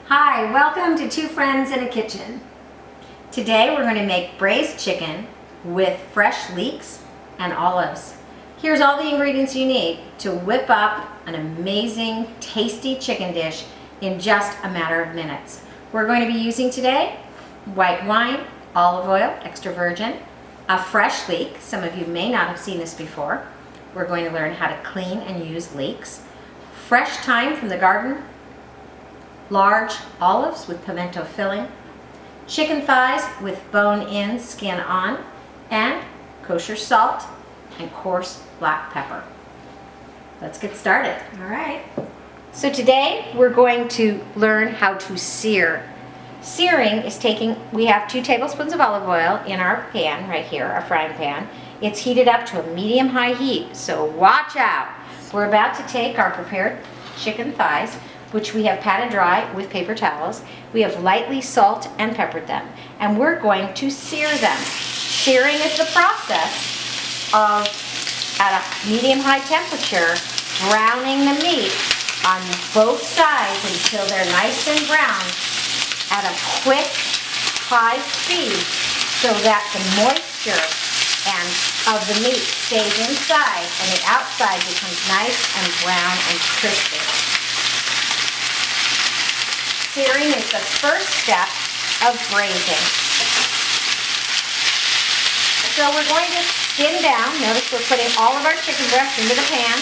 Hi, welcome to Two Friends in a Kitchen. Today we're going to make braised chicken with fresh leeks and olives. Here's all the ingredients you need to whip up an amazing, tasty chicken dish in just a matter of minutes. We're going to be using today white wine, olive oil, extra virgin, a fresh leek. Some of you may not have seen this before. We're going to learn how to clean and use leeks. Fresh thyme from the garden, large olives with pimento filling, chicken thighs with bone in, skin on, and kosher salt and coarse black pepper. Let's get started. All right. So today we're going to learn how to sear. Searing is we have 2 tablespoons of olive oil in our pan right here, our frying pan. It's heated up to a medium-high heat, so watch out. We're about to take our prepared chicken thighs, which we have patted dry with paper towels. We have lightly salt and peppered them, and we're going to sear them. Searing is the process of, at a medium-high temperature, browning the meat on both sides until they're nice and brown at a quick, high speed so that the moisture of the meat stays inside and the outside becomes nice and brown and crispy. Searing is the first step of braising. So we're going to skin down. Notice we're putting all of our chicken breasts into the pan,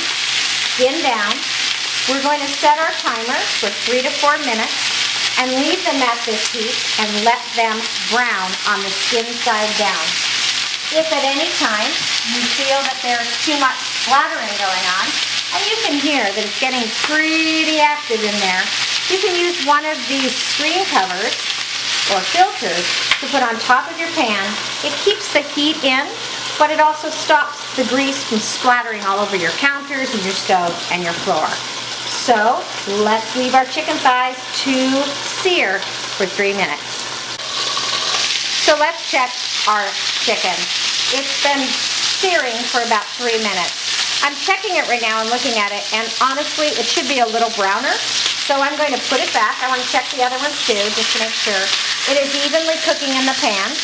skin down. We're going to set our timer for 3 to 4 minutes and leave them at this heat and let them brown on the skin side down. If at any time you feel that there's too much splattering going on, and you can hear that it's getting pretty active in there, you can use one of these screen covers or filters to put on top of your pan. It keeps the heat in, but it also stops the grease from splattering all over your counters and your stove and your floor. So let's leave our chicken thighs to sear for 3 minutes. So let's check our chicken. It's been searing for about 3 minutes. I'm checking it right now and looking at it, and honestly, it should be a little browner. So I'm going to put it back. I want to check the other ones too, just to make sure it is evenly cooking in the pan.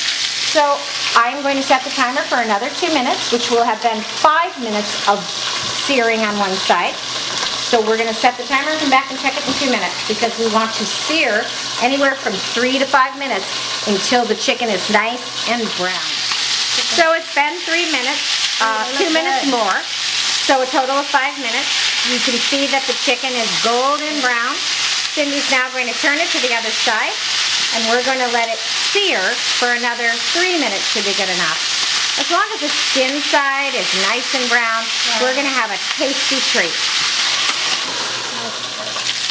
So I'm going to set the timer for another 2 minutes, which will have been 5 minutes of searing on one side. So we're going to set the timer and come back and check it in 2 minutes because we want to sear anywhere from 3 to 5 minutes until the chicken is nice and brown. So it's been 3 minutes, 2 minutes more. So a total of 5 minutes. You can see that the chicken is golden brown. Cindy's now going to turn it to the other side, and we're going to let it sear for another 3 minutes should be good enough. As long as the skin side is nice and brown, we're going to have a tasty treat.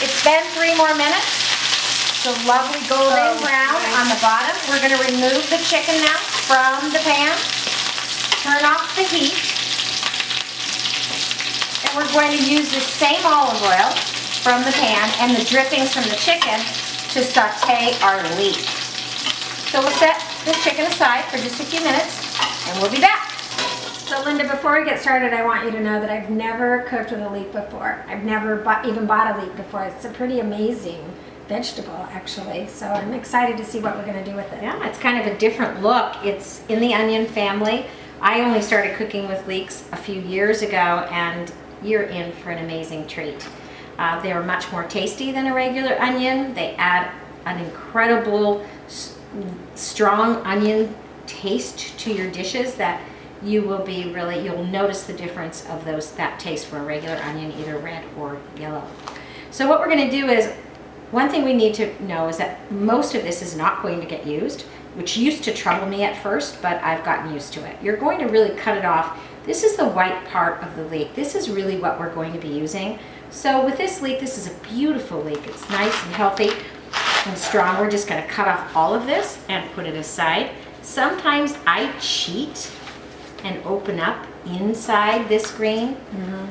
It's been 3 more minutes. It's a lovely golden brown on the bottom. We're going to remove the chicken now from the pan. Turn off the heat. And we're going to use the same olive oil from the pan and the drippings from the chicken to saute our leek. So we'll set this chicken aside for just a few minutes and we'll be back. So Linda, before we get started, I want you to know that I've never cooked with a leek before. I've never even bought a leek before. It's a pretty amazing vegetable, actually. So I'm excited to see what we're going to do with it. Yeah, it's kind of a different look. It's in the onion family. I only started cooking with leeks a few years ago, and you're in for an amazing treat. They are much more tasty than a regular onion. They add an incredible, strong onion taste to your dishes that you'll notice the difference of that taste from a regular onion, either red or yellow. So what we're going to do is, one thing we need to know is that most of this is not going to get used, which used to trouble me at first, but I've gotten used to it. You're going to really cut it off. This is the white part of the leek. This is really what we're going to be using. So with this leek, this is a beautiful leek. It's nice and healthy and strong. We're just going to cut off all of this and put it aside. Sometimes I cheat and open up inside this green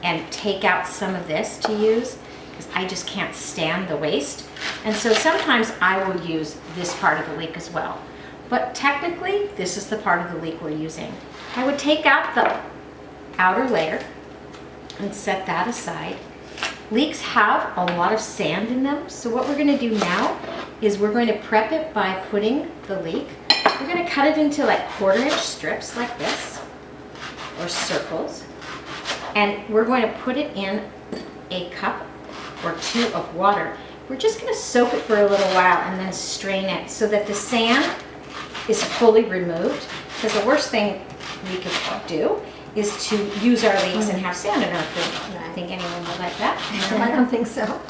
and take out some of this to use because I just can't stand the waste. And so sometimes I will use this part of the leek as well. But technically, this is the part of the leek we're using. I would take out the outer layer and set that aside. leeks have a lot of sand in them, so what we're going to do now is we're going to prep it by putting the leek. We're going to cut it into like 1/4-inch strips like this, or circles, and we're going to put it in a cup or 2 of water. We're just going to soak it for a little while and then strain it so that the sand is fully removed, because the worst thing we could do is to use our leeks and have sand in our food. I don't think anyone would like that. No, I don't think so.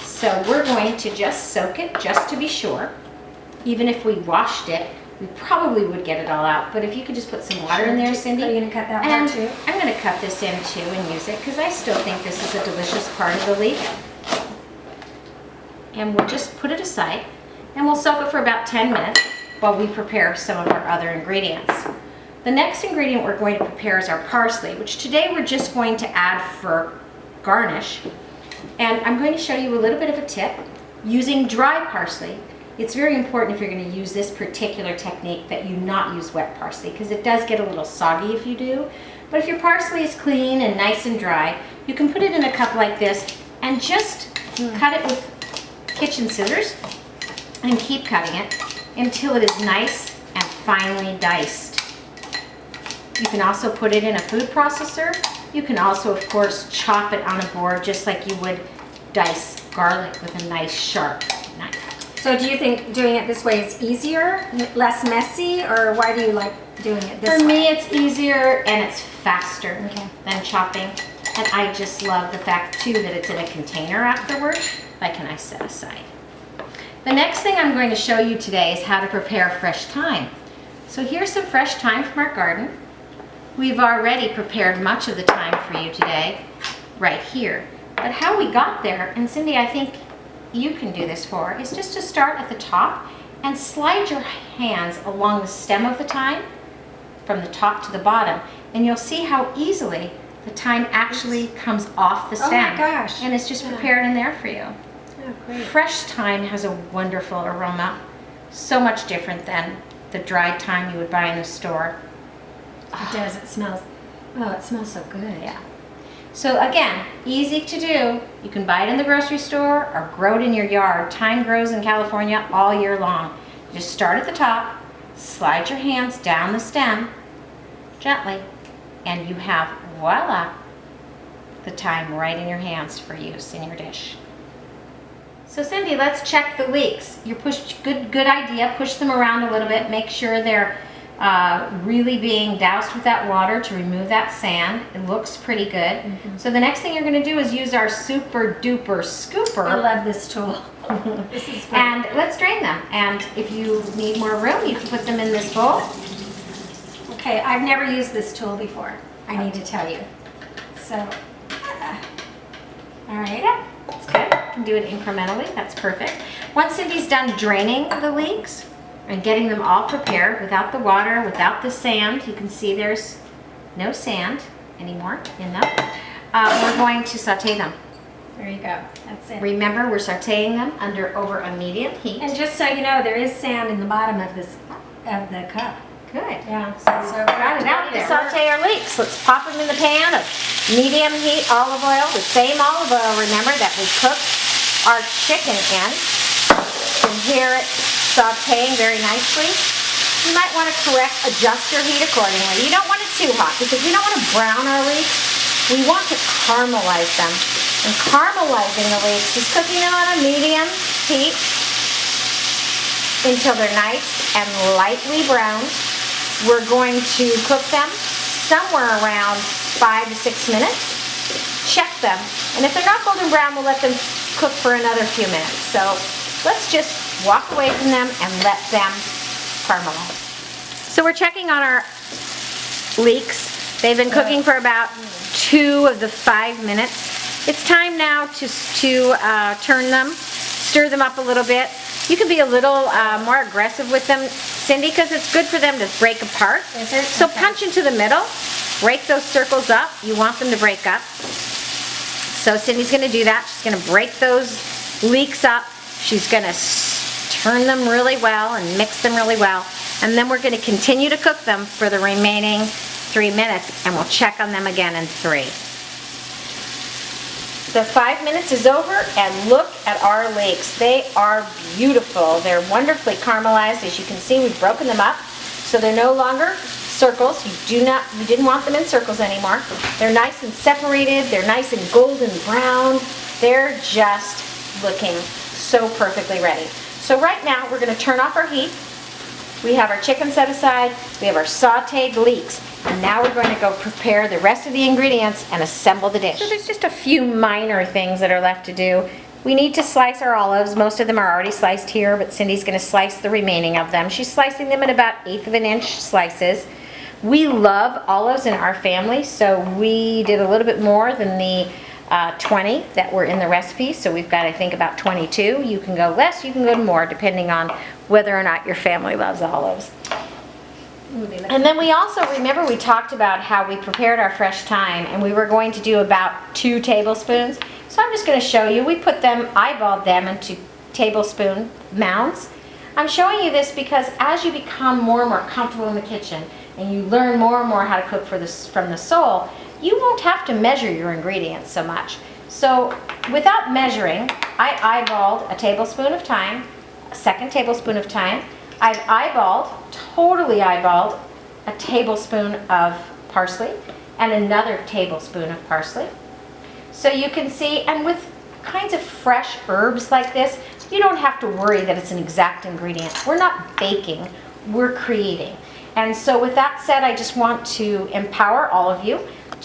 So we're going to just soak it just to be sure. Even if we washed it, we probably would get it all out. But if you could just put some water in there, Cindy. Are you going to cut that and part too? I'm going to cut this in too and use it, because I still think this is a delicious part of the leek. And we'll just put it aside, and we'll soak it for about 10 minutes while we prepare some of our other ingredients. The next ingredient we're going to prepare is our parsley, which today we're just going to add for garnish. And I'm going to show you a little bit of a tip using dry parsley. It's very important if you're going to use this particular technique that you not use wet parsley, because it does get a little soggy if you do. But if your parsley is clean and nice and dry, you can put it in a cup like this and just cut it with kitchen scissors and keep cutting it until it is nice and finely diced. You can also put it in a food processor. You can also, of course, chop it on a board just like you would dice garlic with a nice sharp knife. So do you think doing it this way is easier, less messy, or why do you like doing it this way? For me, it's easier and it's faster than chopping. And I just love the fact, too, that it's in a container afterward that I set aside. The next thing I'm going to show you today is how to prepare fresh thyme. So here's some fresh thyme from our garden. We've already prepared much of the thyme for you today, right here. But how we got there, and Cindy, I think you can do this for, is just to start at the top and slide your hands along the stem of the thyme from the top to the bottom, and you'll see how easily the thyme actually comes off the stem. Oh my gosh. And it's just prepared in there for you. Oh, great. Fresh thyme has a wonderful aroma, so much different than the dried thyme you would buy in the store. It does. It smells. Oh, it smells so good. Yeah. So again, easy to do. You can buy it in the grocery store or grow it in your yard. Thyme grows in California all year long. You just start at the top, slide your hands down the stem gently, and you have, voila, the thyme right in your hands for use in your dish. So Cindy, let's check the leeks. Good idea. Push them around a little bit. Make sure they're really being doused with that water to remove that sand. It looks pretty good. So the next thing you're going to do is use our super duper scooper. I love this tool. This is great. And let's drain them. And if you need more room, you can put them in this bowl. Okay, I've never used this tool before, I need to tell you. So, all right. Yeah, that's good. You can do it incrementally. That's perfect. Once Cindy's done draining the leeks and getting them all prepared without the water, without the sand, you can see there's no sand anymore in them, we're going to saute them. There you go. That's it. Remember, we're sauteing them over a medium heat. And just so you know, there is sand in the bottom of the cup. Good. Yeah. So got it out there. Saute our leeks. Let's pop them in the pan of medium heat olive oil. The same olive oil, remember, that we cooked our chicken in. You can hear it sauteing very nicely. You might want to adjust your heat accordingly. You don't want it too hot because we don't want to brown our leeks. We want to caramelize them. And caramelizing the leeks is cooking them on a medium heat until they're nice and lightly browned. We're going to cook them somewhere around 5 to 6 minutes. Check them. And if they're not golden brown, we'll let them cook for another few minutes. So let's just walk away from them and let them caramelize. So we're checking on our leeks. They've been cooking for about 2 of the 5 minutes. It's time now to turn them, stir them up a little bit. You can be a little more aggressive with them, Cindy, because it's good for them to break apart. Is it? So Okay. punch into the middle, break those circles up. You want them to break up. So Cindy's going to do that. She's going to break those leeks up. She's going to turn them really well and mix them really well. And then we're going to continue to cook them for the remaining 3 minutes, and we'll check on them again in 3. So 5 minutes is over, and look at our leeks. They are beautiful. They're wonderfully caramelized. As you can see, we've broken them up, so they're no longer circles. You didn't want them in circles anymore. They're nice and separated. They're nice and golden brown. They're just looking so perfectly ready. So right now, we're going to turn off our heat. We have our chicken set aside. We have our sauteed leeks. And now we're going to go prepare the rest of the ingredients and assemble the dish. So there's just a few minor things that are left to do. We need to slice our olives. Most of them are already sliced here, but Cindy's going to slice the remaining of them. She's slicing them in about 1/8 of an inch slices. We love olives in our family, so we did a little bit more than the 20 that were in the recipe. So we've got, I think, about 22. You can go less, you can go more, depending on whether or not your family loves olives. And then we also, remember we talked about how we prepared our fresh thyme, and we were going to do about 2 tablespoons. So I'm just going to show you. We put them, eyeballed them into tablespoon mounds. I'm showing you this because as you become more and more comfortable in the kitchen and you learn more and more how to cook from the soul, you won't have to measure your ingredients so much. So without measuring, I eyeballed a tablespoon of thyme, a 2nd tablespoon of thyme. I've totally eyeballed, a tablespoon of parsley and another tablespoon of parsley. So you can see, and with kinds of fresh herbs like this, you don't have to worry that it's an exact ingredient. We're not baking, we're creating. And so with that said, I just want to empower all of you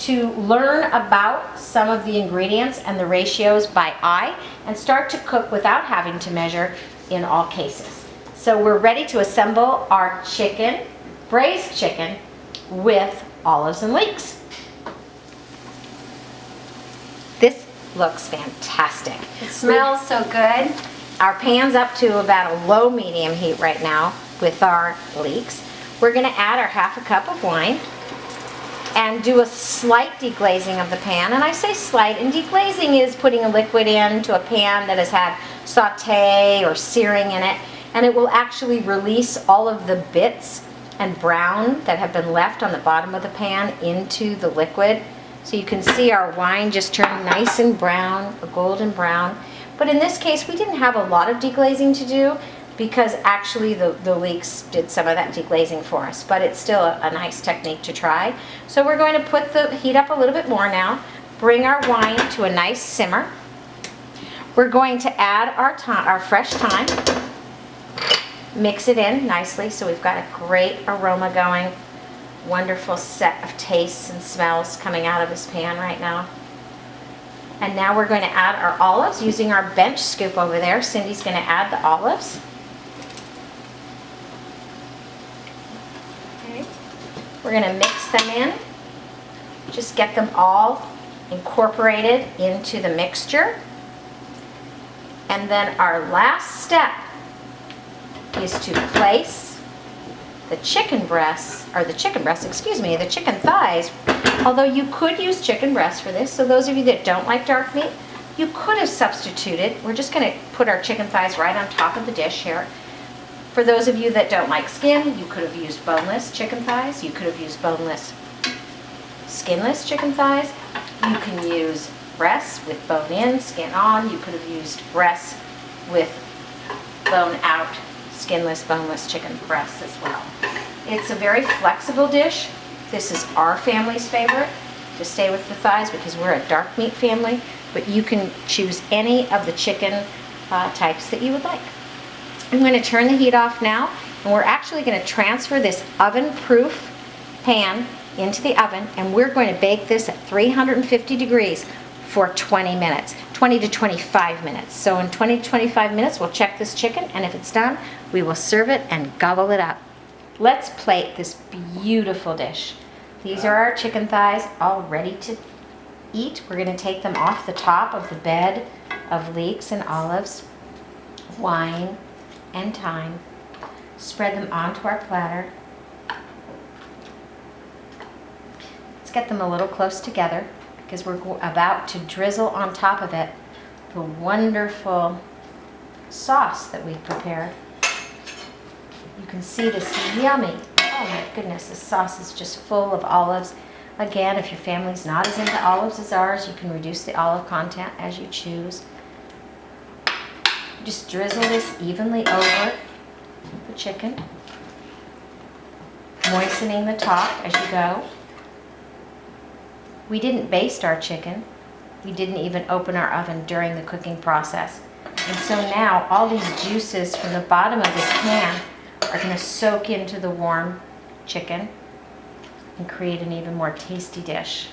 to learn about some of the ingredients and the ratios by eye and start to cook without having to measure in all cases. So we're ready to assemble our chicken, braised chicken, with olives and leeks. This looks fantastic. It smells so good. Our pan's up to about a low medium heat right now with our leeks. We're going to add our 1/2 cup of wine and do a slight deglazing of the pan. And I say slight, and deglazing is putting a liquid into a pan that has had saute or searing in it, and it will actually release all of the bits and brown that have been left on the bottom of the pan into the liquid. So you can see our wine just turned nice and brown, a golden brown. But in this case, we didn't have a lot of deglazing to do because actually the leeks did some of that deglazing for us, but it's still a nice technique to try. So we're going to put the heat up a little bit more now, bring our wine to a nice simmer. We're going to add our fresh thyme, mix it in nicely so we've got a great aroma going, wonderful set of tastes and smells coming out of this pan right now. And now we're going to add our olives using our bench scoop over there. Cindy's going to add the olives. Okay. We're going to mix them in. Just get them all incorporated into the mixture. And then our last step is to place the chicken thighs. Although you could use chicken breasts for this, so those of you that don't like dark meat, you could have substituted. We're just going to put our chicken thighs right on top of the dish here. For those of you that don't like skin, you could have used boneless chicken thighs. You could have used boneless, skinless chicken thighs. You can use breasts with bone in, skin on. You could have used breasts with bone out, skinless, boneless chicken breasts as well. It's a very flexible dish. This is our family's favorite, to stay with the thighs because we're a dark meat family, but you can choose any of the chicken types that you would like. I'm going to turn the heat off now, and we're actually going to transfer this oven-proof pan into the oven, and we're going to bake this at 350 degrees for 20 minutes, 20 to 25 minutes. So in 20 to 25 minutes, we'll check this chicken, and if it's done, we will serve it and gobble it up. Let's plate this beautiful dish. These are our chicken thighs all ready to eat. We're going to take them off the top of the bed of leeks and olives, wine, and thyme. Spread them onto our platter. Let's get them a little close together because we're about to drizzle on top of it the wonderful sauce that we've prepared. You can see this yummy, oh my goodness, this sauce is just full of olives. Again, if your family's not as into olives as ours, you can reduce the olive content as you choose. Just drizzle this evenly over the chicken, moistening the top as you go. We didn't baste our chicken. We didn't even open our oven during the cooking process. And so now all these juices from the bottom of this pan are going to soak into the warm chicken and create an even more tasty dish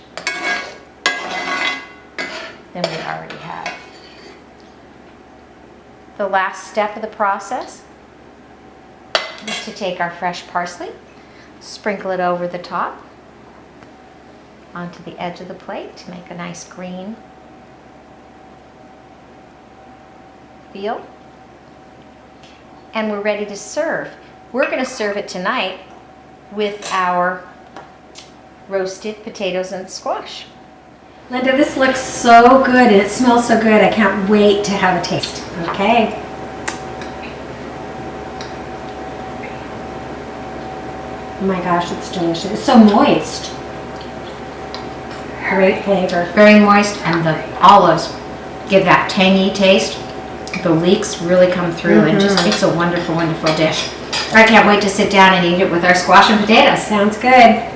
than we already have. The last step of the process is to take our fresh parsley, sprinkle it over the top onto the edge of the plate to make a nice green feel. And we're ready to serve. We're going to serve it tonight with our roasted potatoes and squash. Linda, this looks so good and it smells so good. I can't wait to have a taste. Okay. Oh my gosh, it's delicious. It's so moist. Great flavor. Very moist, and the olives give that tangy taste. The leeks really come through and just makes a wonderful, wonderful dish. I can't wait to sit down and eat it with our squash and potatoes. Sounds good.